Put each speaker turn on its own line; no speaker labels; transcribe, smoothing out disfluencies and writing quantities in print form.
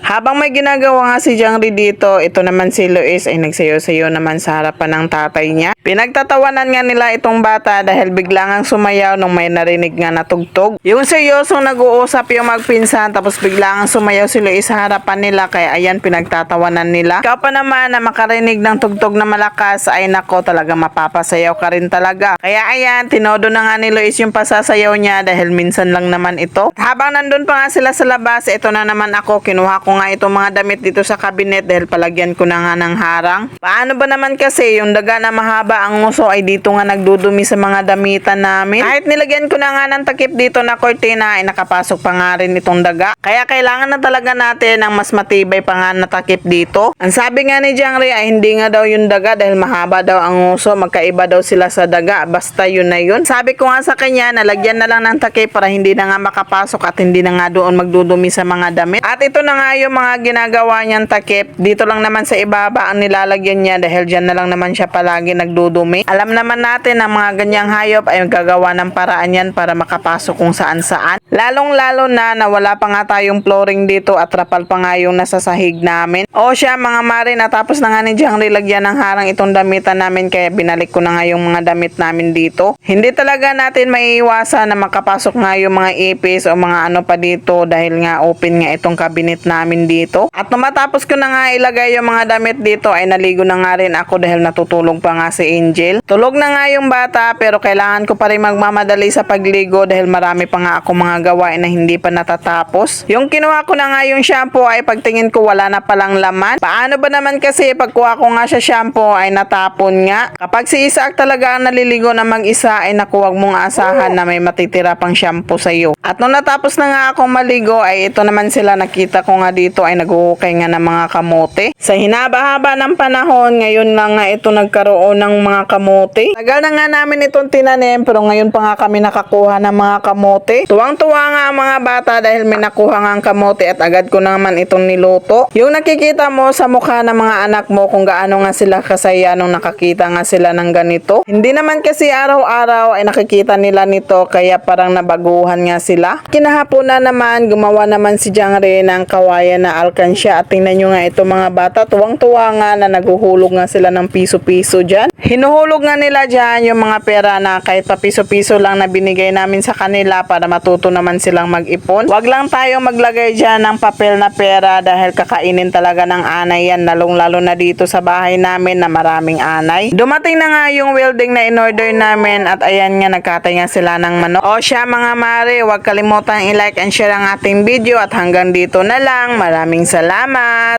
Habang may ginagawa nga si Jangri dito, ito naman si Luis ay nagsayo-sayo naman sa harapan ng tatay niya. Pinagtatawanan nga nila itong bata dahil biglang ang sumayaw nung may narinig nga na tugtog. Yung seryosong nag-uusap yung magpinsan tapos biglang ang sumayaw si Luis sa harapan nila kaya ayan pinagtatawanan nila. Ikaw pa naman na makarinig ng tugtog na malakas ay nako talaga mapapasayaw ka rin talaga. Kaya ayan tinodo na nga ni Luis yung pasasayaw niya dahil minsan lang naman ito. Habang nandun pa nga sila sa labas, ito na naman ako kinuha ko nga itong mga damit dito sa kabinet dahil palagyan ko na nga ng harang. Paano ba naman kasi yung daga na mahaba ang nguso ay dito nga nagdudumi sa mga damitan namin. Kahit nilagyan ko na nga ng takip dito na kortina ay nakapasok pa nga rin itong daga. Kaya kailangan na talaga natin ng mas matibay pa nga na takip dito. Ang sabi nga ni Jangri ay hindi nga daw yung daga dahil mahaba daw ang nguso. Magkaiba daw sila sa daga. Basta yun na yun. Sabi ko nga sa kanya nalagyan na lang ng takip para hindi na nga makapasok at hindi na nga doon magdudumi sa mga damit. At ito na nga yung mga ginagawa niyang takip. Dito lang naman sa ibaba ang nilalagyan niya dahil dyan na lang naman siya palagi nagdudumi. Alam naman natin na mga ganyang hayop ay gagawa ng paraan yan para makapasok kung saan saan. Lalong lalo na wala pa nga tayong flooring dito at trapal pa nga yung nasa sahig namin. O siya mga mare, natapos na nga ni Jangri lagyan ng harang itong damitan namin kaya binalik ko na nga yung mga damit namin dito. Hindi talaga natin maiiwasan na makapasok nga yung mga ipis o mga ano pa dito dahil nga open nga itong cabinet namin dito. At nung matapos ko na nga ilagay yung mga damit dito ay naligo na nga rin ako dahil natutulog pa nga si Angel. Tulog na nga yung bata pero kailangan ko pa rin magmamadali sa pagligo dahil marami pa nga ako mga gawain na hindi pa natatapos. Yung kinuha ko na nga yung shampoo ay pagtingin ko wala na palang laman. Paano ba naman kasi pagkuha ko nga sa shampoo ay natapon nga. Kapag si Isaac talaga ang naliligo na mag-isa ay naku wag mong asahan na may matitira pang shampoo sa'yo. At nung natapos na nga akong maligo ay ito naman sila nakita ko nga dito ay naghuhukay nga ng mga kamote. Sa hinaba-haba ng panahon ngayon lang nga ito nagkaroon ng mga kamote. Tagal na nga namin itong tinanim pero ngayon pa nga kami nakakuha ng mga kamote. Tuwang-tuwa nga ang mga bata dahil may nakuha nga ang kamote at agad ko naman itong niluto. Yung nakikita mo sa mukha ng mga anak mo kung gaano nga sila kasaya nung nakakita nga sila ng ganito. Hindi naman kasi araw-araw ay nakikita nila nito kaya parang nabaguhan nga sila. Kinahaponan naman gumawa naman si Jangri ng kawayan na alkansya at tingnan nyo nga ito mga bata. Tuwang-tuwa nga na naguhulog nga sila ng piso-piso dyan. Hinuhulog nga nila dyan yung mga pera na kahit pa piso-piso lang na binigay namin sa kanila para matuto naman silang mag-ipon. Wag lang tayo maglagay dyan ng papel na pera dahil kakainin talaga ng anay yan lalong-lalo na dito sa bahay namin na maraming anay. Dumating na nga yung welding na in-order namin at ayan nga nagkatay nga sila ng manok. O siya mga mare, wag kalimutan i-like and share ang ating video at hanggang dito na lang. Maraming salamat!